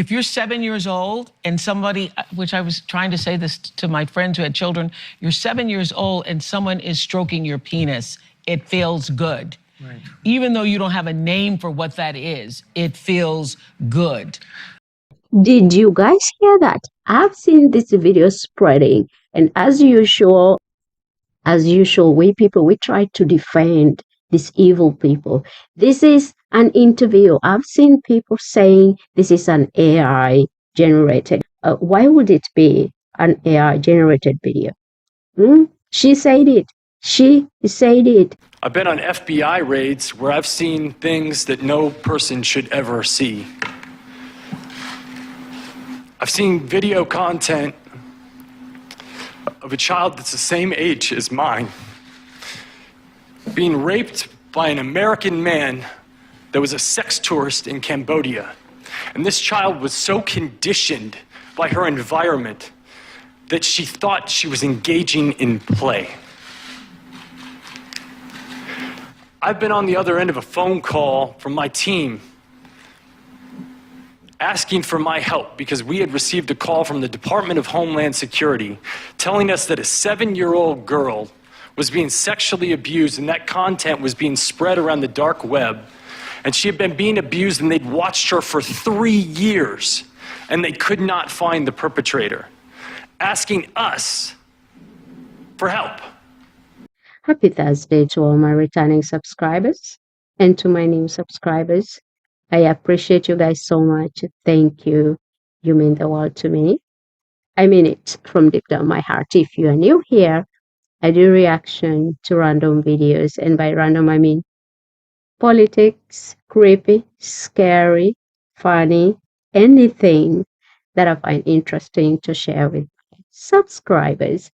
If you're 7 years old and somebody, which I was trying to say this to my friends who had children, you're 7 years old and someone is stroking your penis, it feels good. Right. Even though you don't have a name for what that is, it feels good. Did you guys hear that? I've seen this video spreading, and as usual, we try to defend these evil people. This is an interview. I've seen people saying this is an AI generated. Why would it be an AI generated video? She said it. She said it. I've been on FBI raids where I've seen things that no person should ever see. I've seen video content of a child that's the same age as mine being raped by an American man that was a sex tourist in Cambodia. And this child was so conditioned by her environment that she thought she was engaging in play. I've been on the other end of a phone call from my team asking for my help because we had received a call from the Department of Homeland Security telling us that a 7-year-old girl was being sexually abused, and that content was being spread around the dark web. And she had been being abused, and they'd watched her for 3 years, and they could not find the perpetrator, asking us for help. Happy Thursday to all my returning subscribers and to my new subscribers. I appreciate you guys so much. Thank you. You mean the world to me. I mean it from deep down my heart. If you are new here, I do reaction to random videos. And by random, I mean politics, creepy, scary, funny, anything that I find interesting to share with my subscribers.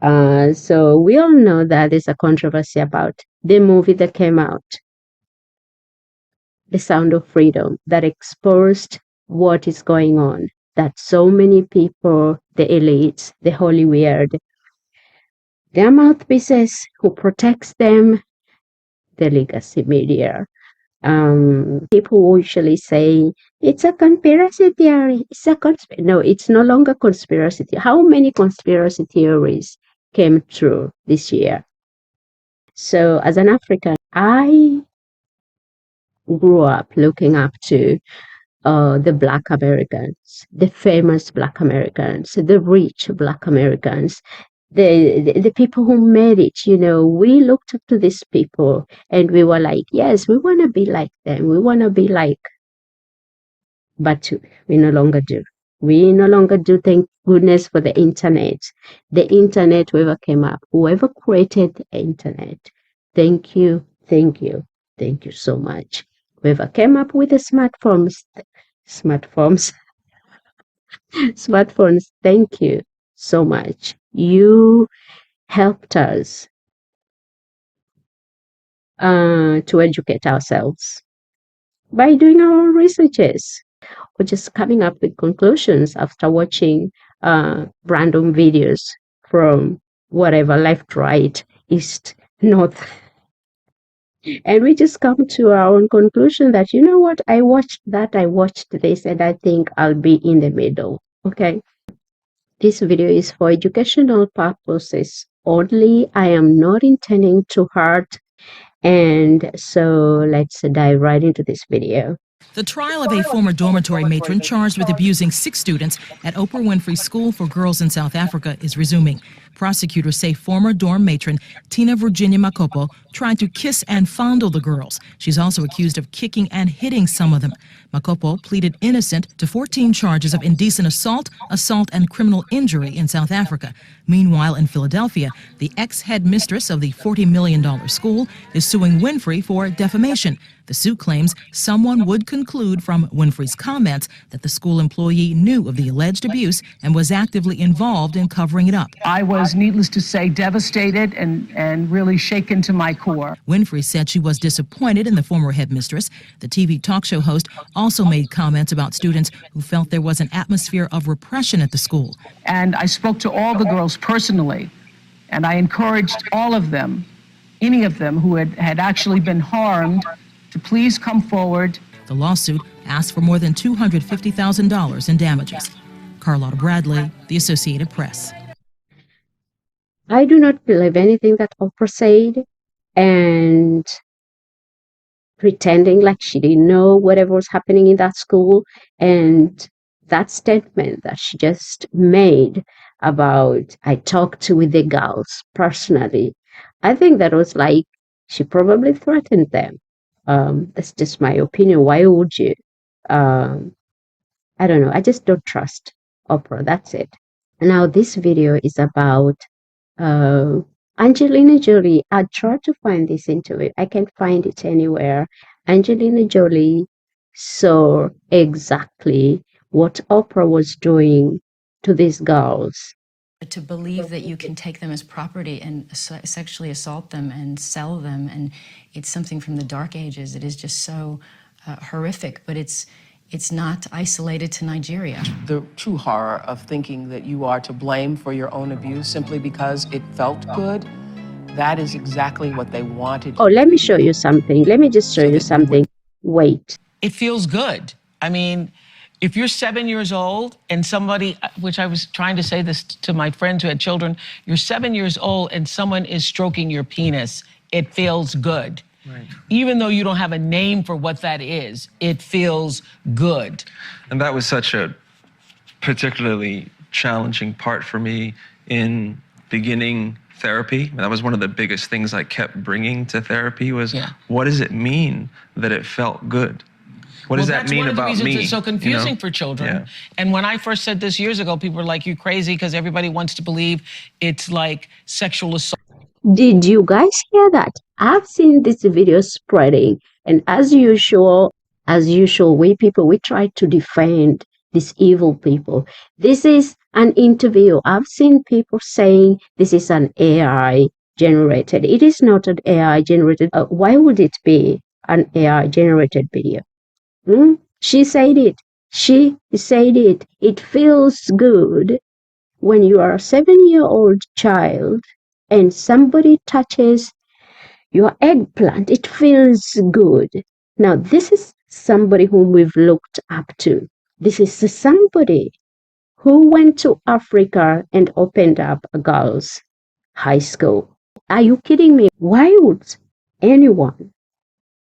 So we all know that there's a controversy about the movie that came out, The Sound of Freedom, that exposed what is going on, that so many people, the elites, the Hollywood, their mouthpieces who protects them, the legacy media, people usually say it's a conspiracy theory. No, it's no longer conspiracy. How many conspiracy theories came true this year? So as an African, I grew up looking up to the Black Americans, the famous Black Americans, the rich Black Americans, the people who made it. You know, we looked up to these people and we were like, yes, we want to be like them. We want to be like, but we no longer do. We no longer do. Thank goodness for the internet. The internet, whoever came up, whoever created the internet, thank you, thank you, thank you so much. Whoever came up with the smartphones, thank you so much. You helped us to educate ourselves by doing our own researches, or just coming up with conclusions after watching random videos from whatever, left, right, east, north. And we just come to our own conclusion that, you know what, I watched this, and I think I'll be in the middle. Okay. This video is for educational purposes only. I am not intending to hurt. And so let's dive right into this video. The trial of a former dormitory matron charged with abusing 6 students at Oprah Winfrey School for Girls in South Africa is resuming. Prosecutors say former dorm matron Tina Virginia Makopo tried to kiss and fondle the girls. She's also accused of kicking and hitting some of them. Makopo pleaded innocent to 14 charges of indecent assault, and criminal injury in South Africa. Meanwhile, in Philadelphia, the ex-headmistress of the $40 million school is suing Winfrey for defamation. The suit claims someone would conclude from Winfrey's comments that the school employee knew of the alleged abuse and was actively involved in covering it up. I was, needless to say, devastated and really shaken to my core. Winfrey said she was disappointed in the former headmistress. The TV talk show host also made comments about students who felt there was an atmosphere of repression at the school. And I spoke to all the girls personally, and I encouraged all of them, any of them who had actually been harmed, to please come forward. The lawsuit asked for more than $250,000 in damages. Carlotta Bradley, The Associated Press. I do not believe anything that Oprah said, and pretending like she didn't know whatever was happening in that school. And that statement that she just made about, I talked with the girls personally, I think that was like, she probably threatened them. That's just my opinion. Why would you? I don't know. I just don't trust Oprah. That's it. Now, this video is about uh, Angelina Jolie. I tried to find this interview. I can't find it anywhere. Angelina Jolie saw exactly what Oprah was doing to these girls. To believe that you can take them as property and sexually assault them and sell them, and it's something from the dark ages. It is just so horrific, but it's not isolated to Nigeria. The true horror of thinking that you are to blame for your own abuse simply because it felt good, that is exactly what they wanted. Oh, let me show you something. Let me just show you something. Wait. It feels good. I mean, if you're 7 years old and somebody, which I was trying to say this to my friends who had children, you're 7 years old and someone is stroking your penis, it feels good. Right. Even though you don't have a name for what that is, it feels good. And that was such a particularly challenging part for me in beginning therapy. That was one of the biggest things I kept bringing to therapy was, what does it mean that it felt good? What does that mean about me? That's one of the reasons it's so confusing, you know, for children. Yeah. And when I first said this years ago, people were like, you crazy, because everybody wants to believe it's like sexual assault. Did you guys hear that? I've seen this video spreading, and as usual, we try to defend these evil people. This is an interview. I've seen people saying this is an AI generated. It is not an AI generated. Why would it be an AI generated video? She said it. She said it. It feels good when you are a 7-year-old child and somebody touches your eggplant. It feels good. Now, this is somebody whom we've looked up to. This is somebody who went to Africa and opened up a girls' high school. Are you kidding me? Why would anyone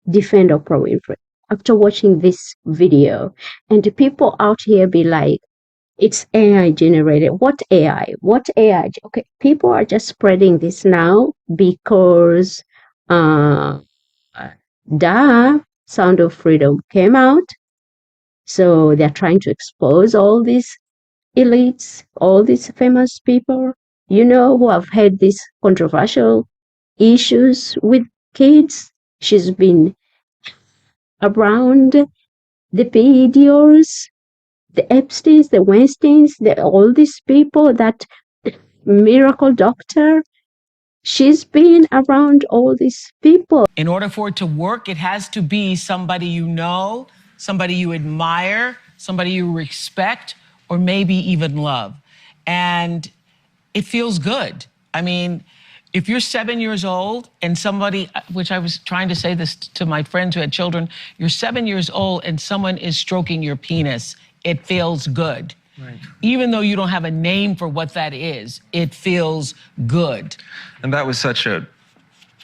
defend Oprah Winfrey after watching this video? And the people out here be like, it's AI generated. What AI? What AI? Okay, people are just spreading this now because Sound of Freedom came out. So they're trying to expose all these elites, all these famous people, you know, who have had these controversial issues with kids. She's been around the PEDs, the Epsteins, the Weinsteins, all these people, that miracle doctor. She's been around all these people. In order for it to work, it has to be somebody you know, somebody you admire, somebody you respect, or maybe even love. And it feels good. I mean, if you're 7 years old and somebody, which I was trying to say this to my friends who had children, you're 7 years old and someone is stroking your penis, it feels good. Right. Even though you don't have a name for what that is, it feels good. And that was such a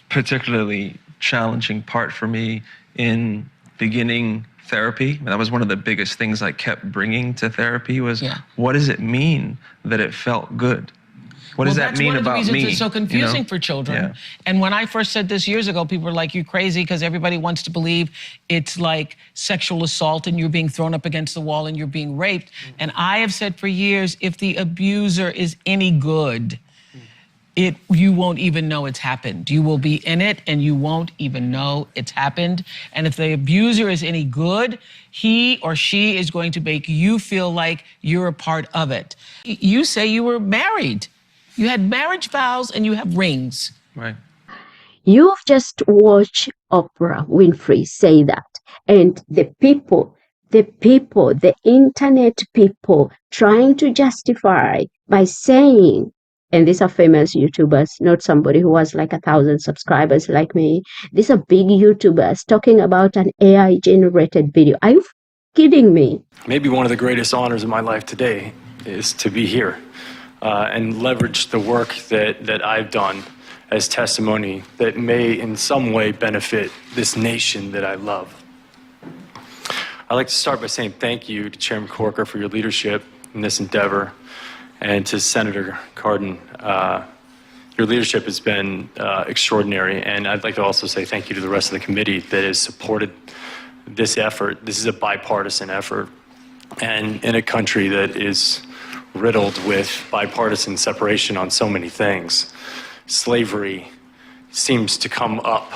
particularly challenging part for me in beginning therapy. That was one of the biggest things I kept bringing to therapy was, what does it mean that it felt good? What does that mean about me? That's one of the reasons it's so confusing for children. And when I first said this years ago, people were like, you crazy, because everybody wants to believe it's like sexual assault and you're being thrown up against the wall and you're being raped. And I have said for years, if the abuser is any good, you won't even know it's happened. You will be in it and you won't even know it's happened. And if the abuser is any good, he or she is going to make you feel like you're a part of it. You say you were married. You had marriage vows and you have rings. Right. You've just watched Oprah Winfrey say that. And the internet people trying to justify by saying, and these are famous YouTubers, not somebody who has like 1,000 subscribers like me. These are big YouTubers talking about an AI generated video. Are you kidding me? Maybe one of the greatest honors of my life today is to be here and leverage the work that I've done as testimony that may in some way benefit this nation that I love. I'd like to start by saying thank you to Chairman Corker for your leadership in this endeavor, and to Senator Cardin. Your leadership has been extraordinary, and I'd like to also say thank you to the rest of the committee that has supported this effort. This is a bipartisan effort, and in a country that is riddled with bipartisan separation on so many things, slavery seems to come up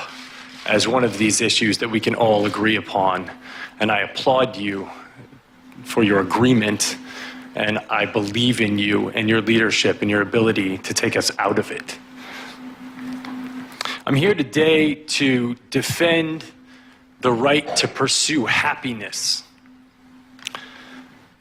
as one of these issues that we can all agree upon. And I applaud you for your agreement, and I believe in you and your leadership and your ability to take us out of it. I'm here today to defend the right to pursue happiness.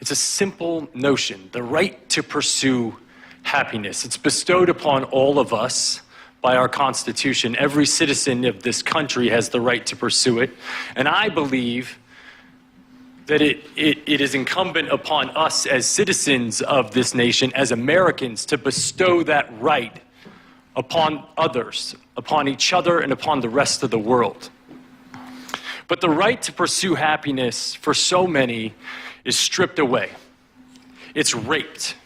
It's a simple notion, the right to pursue happiness. It's bestowed upon all of us by our Constitution. Every citizen of this country has the right to pursue it. And I believe that it is incumbent upon us as citizens of this nation, as Americans, to bestow that right upon others, upon each other, and upon the rest of the world. But the right to pursue happiness for so many is stripped away. It's raped.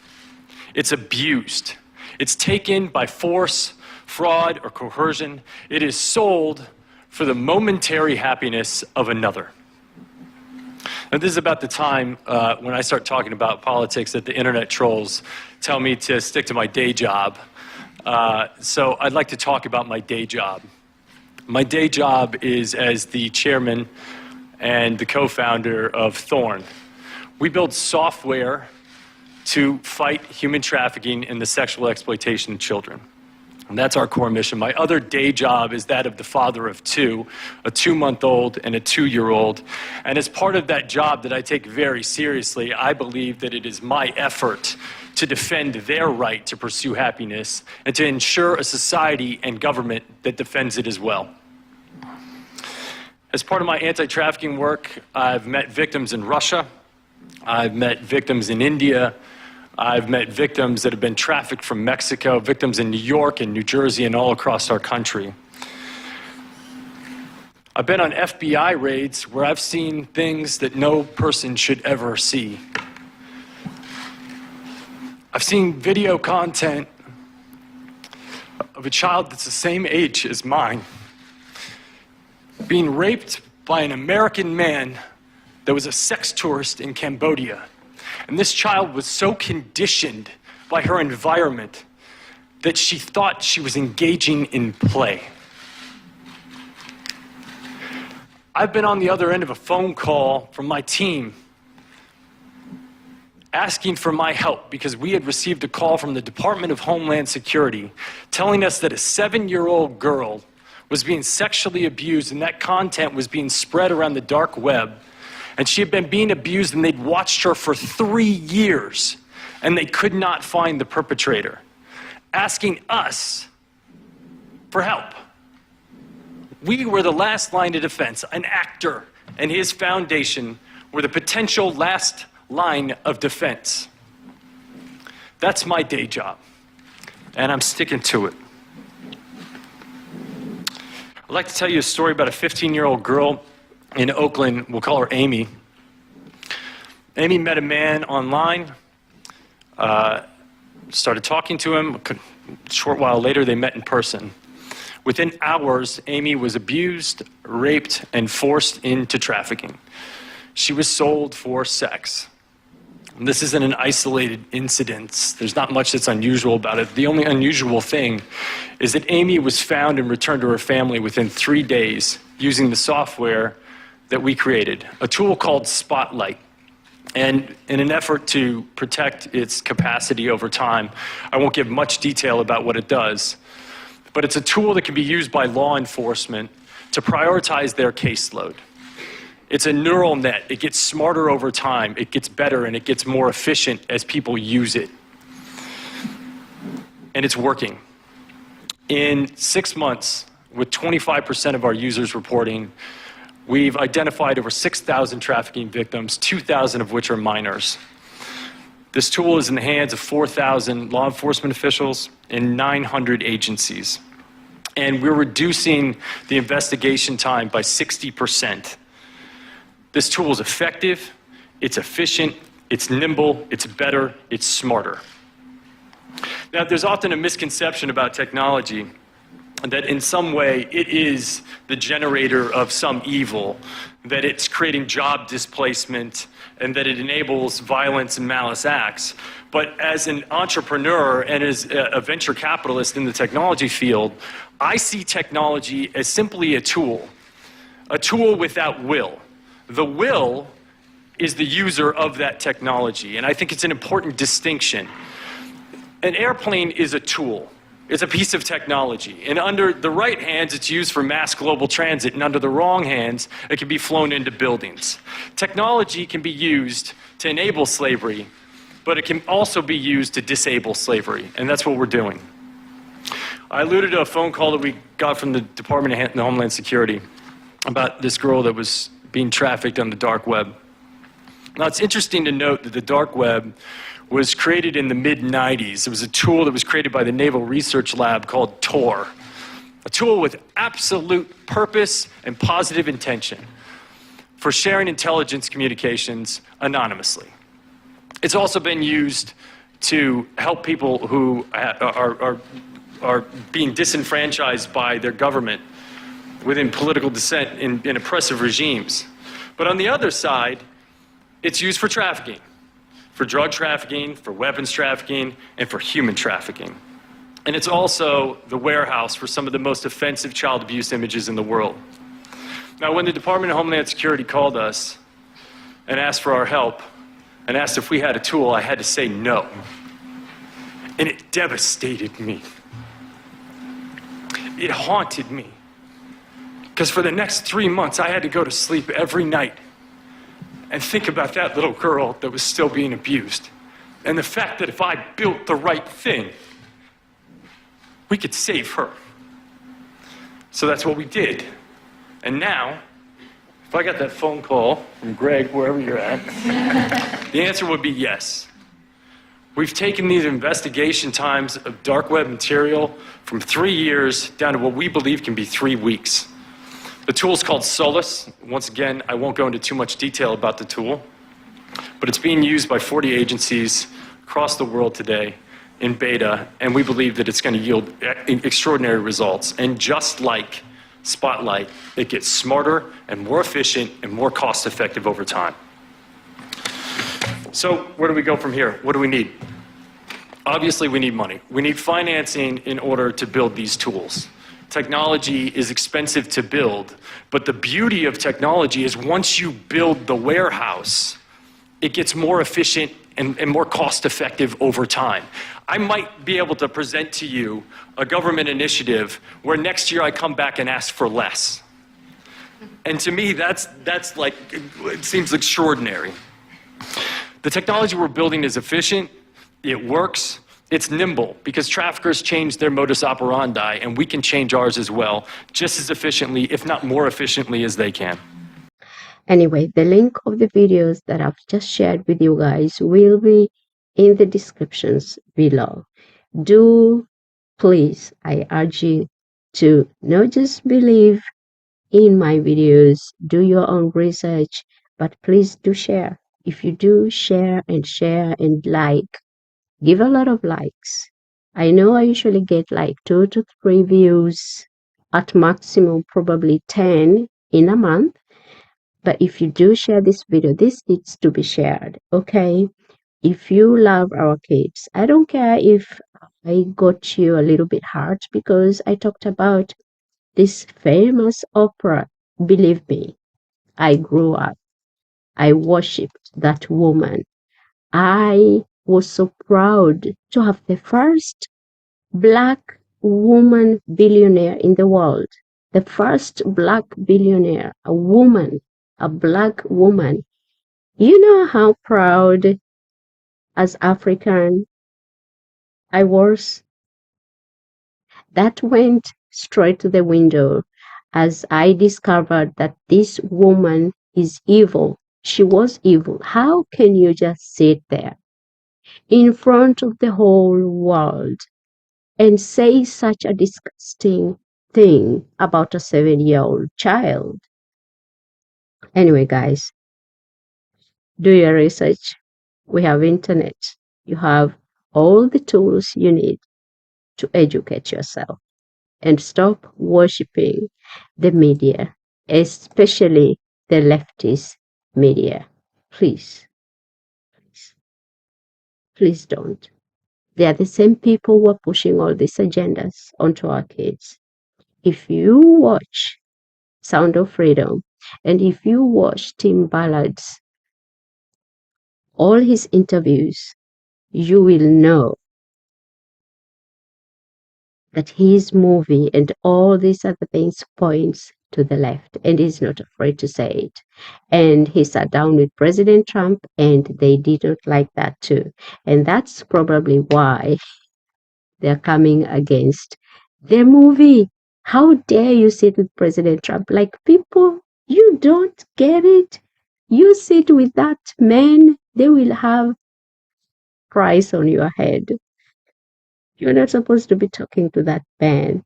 It's abused. It's taken by force, fraud, or coercion. It is sold for the momentary happiness of another. And this is about the time when I start talking about politics that the internet trolls tell me to stick to my day job. So I'd like to talk about my day job. My day job is as the chairman and the co-founder of Thorn. We build software to fight human trafficking and the sexual exploitation of children. And that's our core mission. My other day job is that of the father of two, a 2-month-old and a 2-year-old. And as part of that job that I take very seriously, I believe that it is my effort to defend their right to pursue happiness and to ensure a society and government that defends it as well. As part of my anti-trafficking work, I've met victims in Russia. I've met victims in India. I've met victims that have been trafficked from Mexico, victims in New York and New Jersey and all across our country. I've been on FBI raids where I've seen things that no person should ever see. I've seen video content of a child that's the same age as mine being raped by an American man that was a sex tourist in Cambodia. And this child was so conditioned by her environment that she thought she was engaging in play. I've been on the other end of a phone call from my team asking for my help because we had received a call from the Department of Homeland Security telling us that a 7-year-old girl was being sexually abused, and that content was being spread around the dark web. And she had been being abused, and they'd watched her for 3 years, and they could not find the perpetrator, asking us for help. We were the last line of defense. An actor and his foundation were the potential last line of defense. That's my day job, and I'm sticking to it. I'd like to tell you a story about a 15-year-old girl in Oakland. We'll call her Amy. Amy met a man online, started talking to him. A short while later, they met in person. Within hours, Amy was abused, raped, and forced into trafficking. She was sold for sex. And this isn't an isolated incident. There's not much that's unusual about it. The only unusual thing is that Amy was found and returned to her family within 3 days using the software that we created, a tool called Spotlight. And in an effort to protect its capacity over time, I won't give much detail about what it does, but it's a tool that can be used by law enforcement to prioritize their caseload. It's a neural net. It gets smarter over time. It gets better, and it gets more efficient as people use it. And it's working. In 6 months, with 25% of our users reporting, We've identified over 6,000 trafficking victims, 2,000 of which are minors. This tool is in the hands of 4,000 law enforcement officials and 900 agencies. And we're reducing the investigation time by 60%. This tool is effective, it's efficient, it's nimble, it's better, it's smarter. Now, there's often a misconception about technology that in some way it is the generator of some evil, that it's creating job displacement, and that it enables violence and malice acts. But as an entrepreneur and as a venture capitalist in the technology field, I see technology as simply a tool without will. The will is the user of that technology, and I think it's an important distinction. An airplane is a tool. It's a piece of technology. And under the right hands, it's used for mass global transit, and under the wrong hands, it can be flown into buildings. Technology can be used to enable slavery, but it can also be used to disable slavery, and that's what we're doing. I alluded to a phone call that we got from the Department of Homeland Security about this girl that was being trafficked on the dark web. Now, it's interesting to note that the dark web was created in the mid-90s. It was a tool that was created by the Naval Research Lab called Tor, a tool with absolute purpose and positive intention for sharing intelligence communications anonymously. It's also been used to help people who are being disenfranchised by their government within political dissent in oppressive regimes. But on the other side, it's used for trafficking. For drug trafficking, for weapons trafficking, and for human trafficking. And it's also the warehouse for some of the most offensive child abuse images in the world. Now, when the Department of Homeland Security called us and asked for our help, and asked if we had a tool, I had to say no. And it devastated me. It haunted me. Because for the next 3 months, I had to go to sleep every night and think about that little girl that was still being abused. And the fact that if I built the right thing, we could save her. So that's what we did. And now, if I got that phone call from Greg, wherever you're at, the answer would be yes. We've taken these investigation times of dark web material from 3 years down to what we believe can be 3 weeks. The tool is called Solus. Once again, I won't go into too much detail about the tool, but it's being used by 40 agencies across the world today in beta, and we believe that it's going to yield extraordinary results. And just like Spotlight, it gets smarter and more efficient and more cost-effective over time. So where do we go from here? What do we need? Obviously, we need money. We need financing in order to build these tools. Technology is expensive to build, but the beauty of technology is once you build the warehouse, it gets more efficient and more cost-effective over time. I might be able to present to you a government initiative where next year I come back and ask for less. And to me, that's like, it seems extraordinary. The technology we're building is efficient, it works, it's nimble, because traffickers change their modus operandi, and we can change ours as well, just as efficiently, if not more efficiently, as they can. Anyway, the link of the videos that I've just shared with you guys will be in the descriptions below. Do please, I urge you to not just believe in my videos, do your own research, but please do share. If you do share and like, give a lot of likes. I know I usually get like 2 to 3 views, at maximum probably 10 in a month. But if you do share this video, this needs to be shared, okay? If you love our kids, I don't care if I got you a little bit hard because I talked about this famous opera. Believe me, I grew up. I worshipped that woman. I was so proud to have the first Black woman billionaire in the world. The first Black billionaire, a woman, a Black woman. You know how proud as African I was? That went straight to the window. as I discovered that this woman is evil. She was evil. How can you just sit there in front of the whole world and say such a disgusting thing about a 7-year-old child? Anyway, guys, do your research. We have internet. You have all the tools you need to educate yourself and stop worshiping the media, especially the leftist media. Please, please, please don't. They are the same people who are pushing all these agendas onto our kids. If you watch Sound of Freedom and if you watch Tim Ballard's all his interviews, you will know that his movie and all these other things points to the left, and he's not afraid to say it. And he sat down with President Trump and they did not like that too. And that's probably why they're coming against the movie. How dare you sit with President Trump? Like, people, you don't get it. You sit with that man, they will have price on your head. You're not supposed to be talking to that man.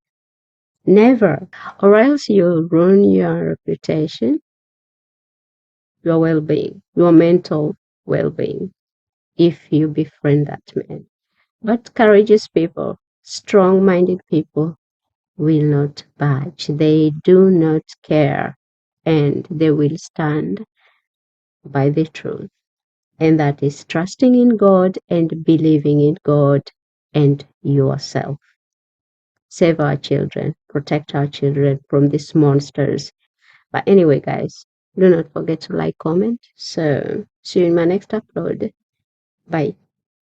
Never. Or else you'll ruin your reputation, your well-being, your mental well-being, if you befriend that man. But courageous people, strong-minded people will not budge. They do not care, and they will stand by the truth. And that is trusting in God and believing in God and yourself. Save our children, protect our children from these monsters. But anyway, guys, do not forget to like, comment. So see you in my next upload. Bye.